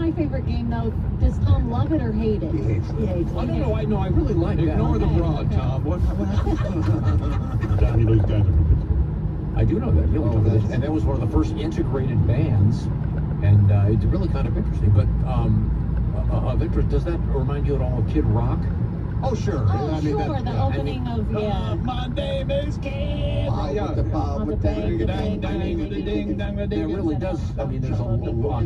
my favorite game, though. Does Tom love it or hate it? He hates it. He hates it. I don't know. I really like that. Ignore the broad, Tom. What happened? Johnny, those guys are from Pittsburgh. I do know that. Really, that's- and that was one of the first integrated bands, and it's really kind of interesting. But of interest, does that remind you at all of Kid Rock? Oh, sure. Oh, I mean, sure. The opening of, yeah. My name is Kid. With the Bob, with the Ding, ding, ding, ding, It ding. really does. I mean, there's a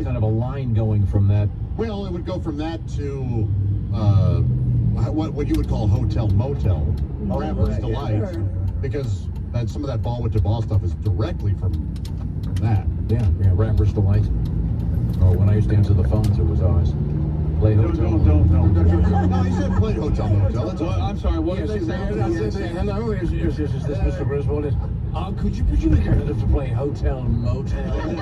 kind of a line going from that. Well, it would go from that to what you would call hotel motel, Rapper's right, Delight, sure. because some of that ball with the ball stuff is directly from that. Yeah, Rapper's Delight. Or when I used to answer the phones, it was always play hotel. No, he said play hotel motel. That's all. I'm sorry, what Yes, did they yes, say? hello, is this Mr. Griswold? Could you be kind enough to play hotel motel? Then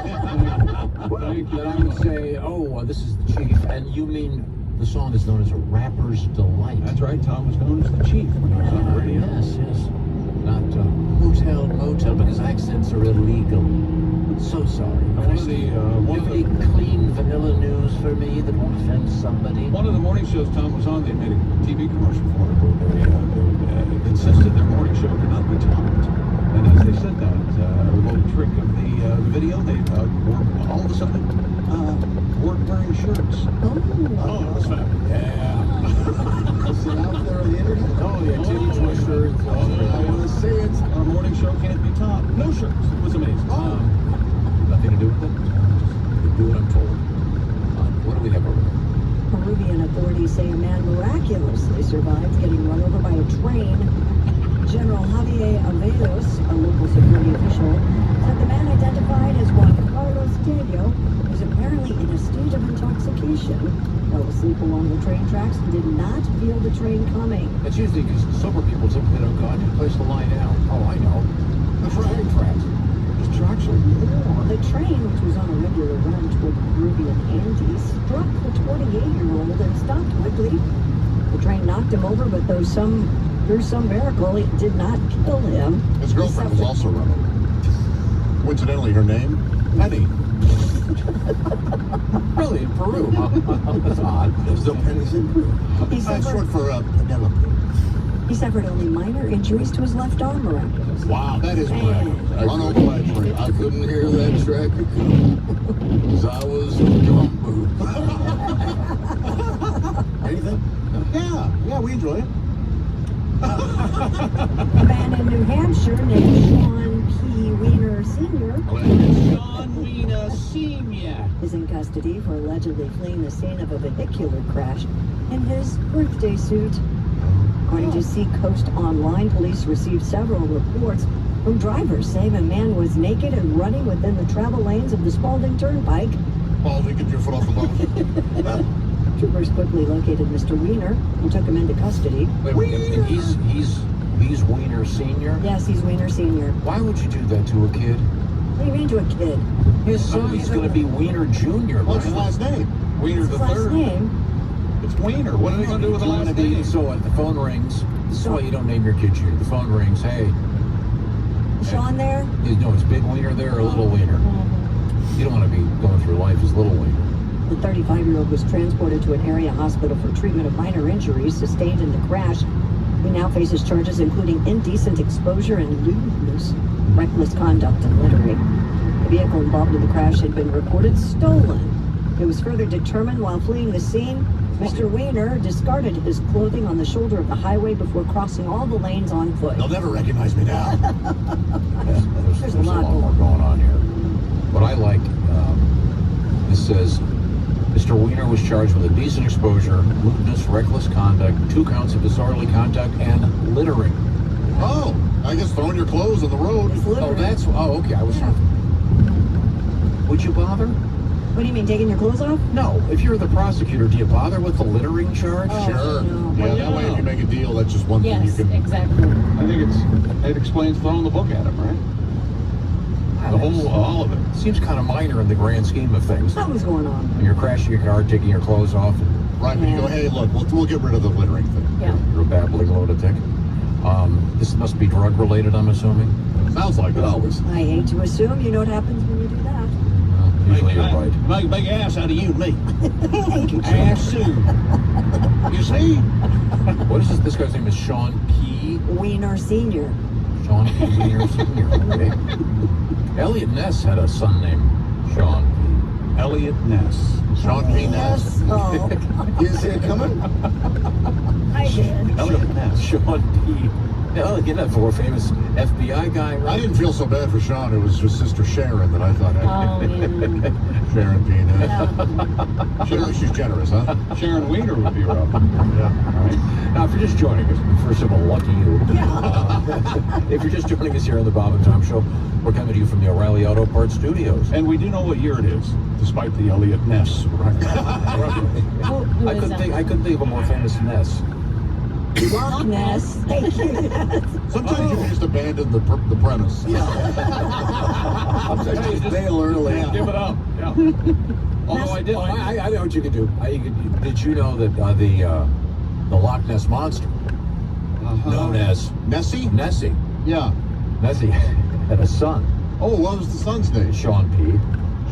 I would say, this is the chief, and you mean the song is known as a Rapper's Delight. That's right, Tom was known as the chief when he was on the radio. Yes. Not hotel motel, because accents are illegal. So sorry. One of the, one of any the- clean vanilla news for me that won't offend somebody? One of the morning shows Tom was on, they made a TV commercial for it where they insisted their morning show could not be topped. And as they said that, a little trick of the video, they were all of a sudden weren't wearing shirts. Oh. Oh, it was fabulous. Yeah. Is it out there on the internet? Oh, yeah, titty twisters. I want to see it. Our morning show can't be topped. No shirts. It was amazing. Nothing to do with it. Just do what I'm told. What do we have over there? Peruvian authorities say a man miraculously survived getting run over by a train. General Javier Avelos, a local security official, said the man identified as Juan Carlos Tello was apparently in a state of intoxication, fell asleep along the train tracks and did not feel the train coming. It's usually because sober people typically don't go, I need a place to lie down. Oh, I know. The train tracks. These tracks are warm. The train, which was on a regular run toward the Peruvian Andes, struck the 28-year-old and stopped quickly. The train knocked him over, but through some miracle, it did not kill him. His girlfriend was also run over. Coincidentally, her name, Penny. Really, in Peru, huh? That's odd. There's no pennies in Peru. He That's suffered, short for Penelope. he suffered only minor injuries to his left arm miraculously. Wow, that is miraculous. Run over by a train. I couldn't hear that track because I was gumbo. Anything? Yeah, we enjoy it. A man in New Hampshire named Sean P. Weiner Sr. John Wiener Sr. is in custody for allegedly fleeing the scene of a vehicular crash in his birthday suit. According to Seacoast Online, police received several reports from drivers saying a man was naked and running within the travel lanes of the Spalding Turnpike. Baldy, get your foot off the boat. Troopers quickly located Mr. Weiner and took him into custody. Wait, and he's Wiener Sr.? Yes, he's Weiner Sr. Why would you do that to a kid? What do you mean to a kid? His son's going to be Wiener Jr. What's his last name? Wiener What's the his last third. name? It's Wiener. What are they going to do with the last name? So the phone rings. This is why you don't name your kid Junior. The phone rings. Hey, Is Sean there? no, is Big Wiener there or Little Wiener? You don't want to be going through life as Little Wiener. The 35-year-old was transported to an area hospital for treatment of minor injuries sustained in the crash. He now faces charges including indecent exposure and lewdness, reckless conduct, and littering. The vehicle involved in the crash had been reported stolen. It was further determined while fleeing the scene, Mr. Weiner discarded his clothing on the shoulder of the highway before crossing all the lanes on foot. They'll never recognize me now. There's a lot more going on here. What I like, this says, Mr. Weiner was charged with indecent exposure, lewdness, reckless conduct, 2 counts of disorderly conduct, and littering. Oh, I guess throwing your clothes on the road. It's littering. Okay, I was... Yeah. Would you bother? What do you mean, taking your clothes off? No. If you're the prosecutor, do you bother with the littering charge? Oh, Sure. no. Yeah, that way if you make a deal, that's just one thing you Yes, can... exactly. I think it explains throwing the book at him, right? All of it. Seems kind of minor in the grand scheme of things. What was going on? When you're crashing your car, taking your clothes off, and Right, but you go, hey, look, we'll get rid of the littering thing. Yeah. you're a babbling lunatic. This must be drug related, I'm assuming. Sounds like it always. I hate to assume. You know what happens when you do that. Usually you're right. Make a big ass out of you and me. FC. You see? What is this? This guy's name is Sean P. Wiener Sr. Sean P. Wiener Sr. Okay. Elliot Ness had a son named Sean P. Elliot Ness. Sean P. Ness. Yes. Oh, God. You see it coming? I did. Elliot Ness. Sean P. Yeah, get that for a famous FBI guy, I right? didn't feel so bad for Sean. It was his sister Sharon that I thought had Oh, yeah. Sharon P. Ness. Yeah. She's generous, huh? Sharon Wiener would be up. Yeah. All right. Now, if you're just joining us, first of all, lucky you. If you're just joining us here on the Bob and Tom Show, we're coming to you from the O'Reilly Auto Parts Studios. And we do know what year it is, despite the Elliot Ness record. Who I is couldn't that? think of a more famous Ness. Loch Ness. Thank you. Sometimes you can just abandon the premise. Sometimes you just bail early. Give it up. Yeah. Although I did. Oh, I know what you could do. Did you know that the Loch Ness Monster, known as Nessie? Nessie, Yeah. Nessie had a son, Oh, what was the son's name? Sean P.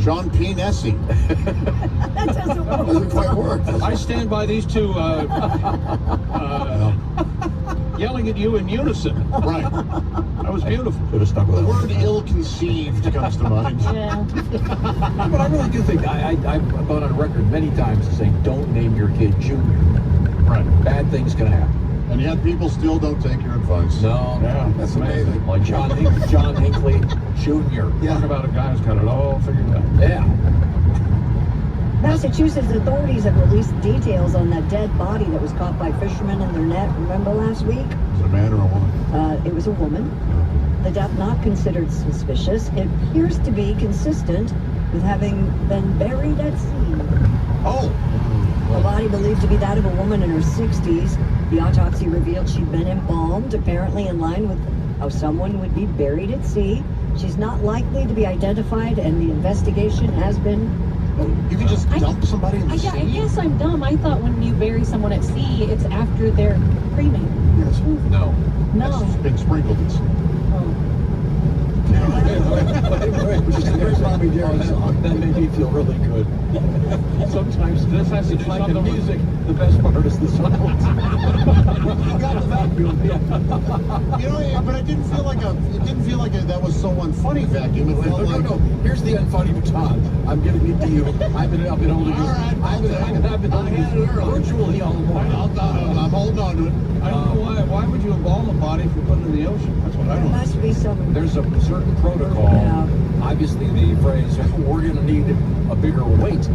Sean P. Nessie. That doesn't work. Doesn't quite work. I stand by these two yelling at you in unison. Right. That was beautiful. Should have stuck with The it. word ill-conceived comes to mind. Yeah. But I really do think I've gone on record many times as saying, don't name your kid Junior. Right. Bad things can happen. And yet people still don't take your advice. No, Yeah, That's amazing. like John Hinckley Jr. Talk about a guy who's got it all figured out. Yeah. Massachusetts authorities have released details on that dead body that was caught by fishermen in their net. Remember last week? Is it a man or a woman? It was a woman. The death not considered suspicious. It appears to be consistent with having been buried at sea. Oh! The body believed to be that of a woman in her 60s. The autopsy revealed she'd been embalmed, apparently in line with how someone would be buried at sea. She's not likely to be identified, and the investigation has been... You can just dump somebody in the sea? I guess I'm dumb. I thought when you bury someone at sea, it's after they're cremated. Yes. No. No. It's been sprinkled in sea. Oh. There's Bobby Darin's song. That made me feel really good. Sometimes This has to it's do like in something with- music. The best part is the silence. You got the vacuum. You know, yeah, but it didn't feel like that was so unfunny vacuum. It felt like Here's the unfunny baton. I'm giving it to you. I've been holding it. All right, I've been holding it virtually all morning. I'm holding on to it. I don't know why. Why would you embalm a body if you put it in the ocean? That's what I There don't know. must be some... There's a certain protocol. Yeah. Obviously, the phrase, we're going to need a bigger weight.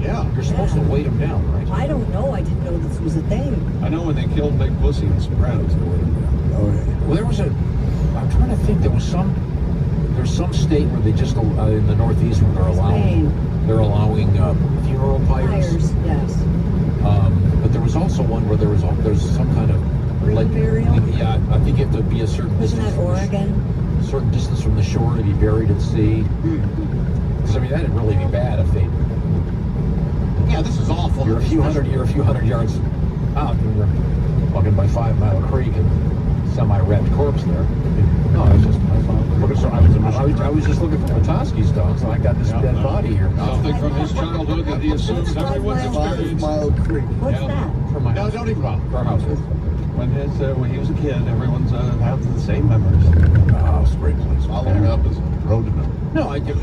Yeah. You're supposed to weight them down, right? I don't know. I didn't know this was a thing. I know when they killed Big Pussy in Sopranos, they were Oh, yeah. Well, there was I'm trying to think, there's some state where they just, in the Northeast, where Spain. they're allowing funeral pyres. Fires, yes. But there was also one where there's some kind of Green burial? Yeah, I think you have to be a certain Wasn't distance that Oregon? a certain distance from the shore to be buried at sea. Because I mean, that'd really be bad if they Yeah, this is awful. you're a few hundred yards out and you're walking by 5 Mile Creek and semi-wrapped corpse there. No, I was just I was just looking for Petoskey stones and I got this dead body here. something from his childhood that he assumes everyone's experienced. 5 Mile Creek. What's Yeah. that? From my No, don't even bother. our house. When he was a kid, everyone's have the same memories. Oh, great place. Following up is road to nowhere. No, I did.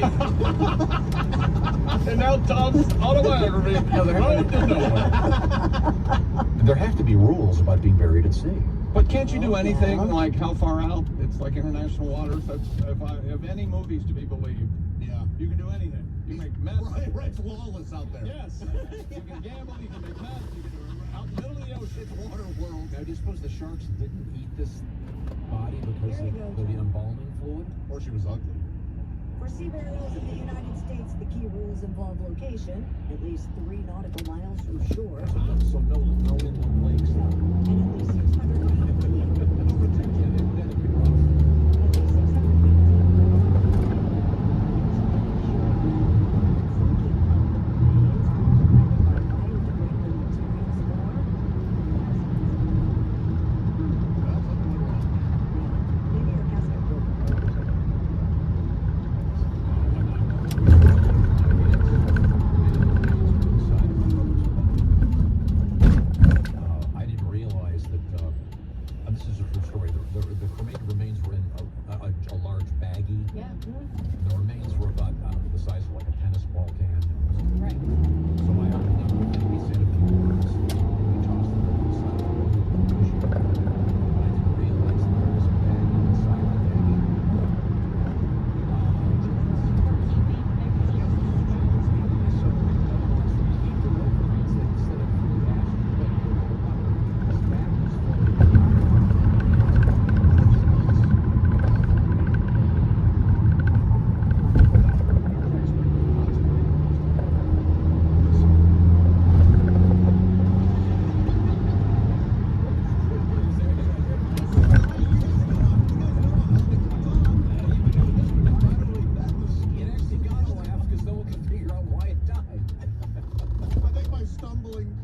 And now Tom's autobiography. Road to nowhere. There have to be rules about being buried at sea. But can't you do anything like how far out? It's like international waters. That's if any movies to be believed, Yeah. you can do anything. You make meth. Right, it's lawless out there. Yes. You can gamble. You can make meth. You can do it out in the middle of the ocean. It's water world. Now, do you suppose the sharks didn't eat this body because There you of go. the embalming fluid? Or she was ugly. For sea burials in the United States, the key rules involve location, at least 3 nautical miles from shore, So no inland lakes. and at least 600 feet deep. At least 600 feet Maybe your casket broke.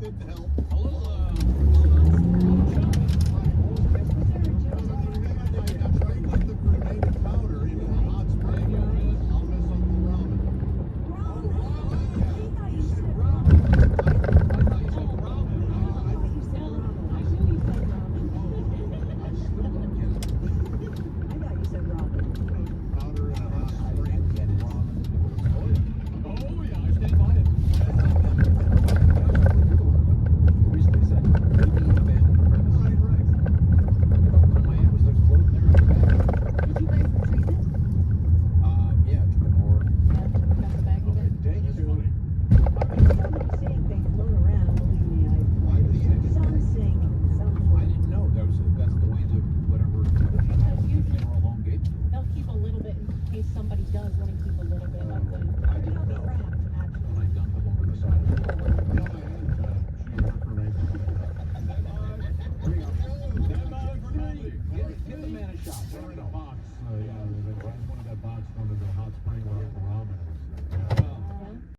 didn't help.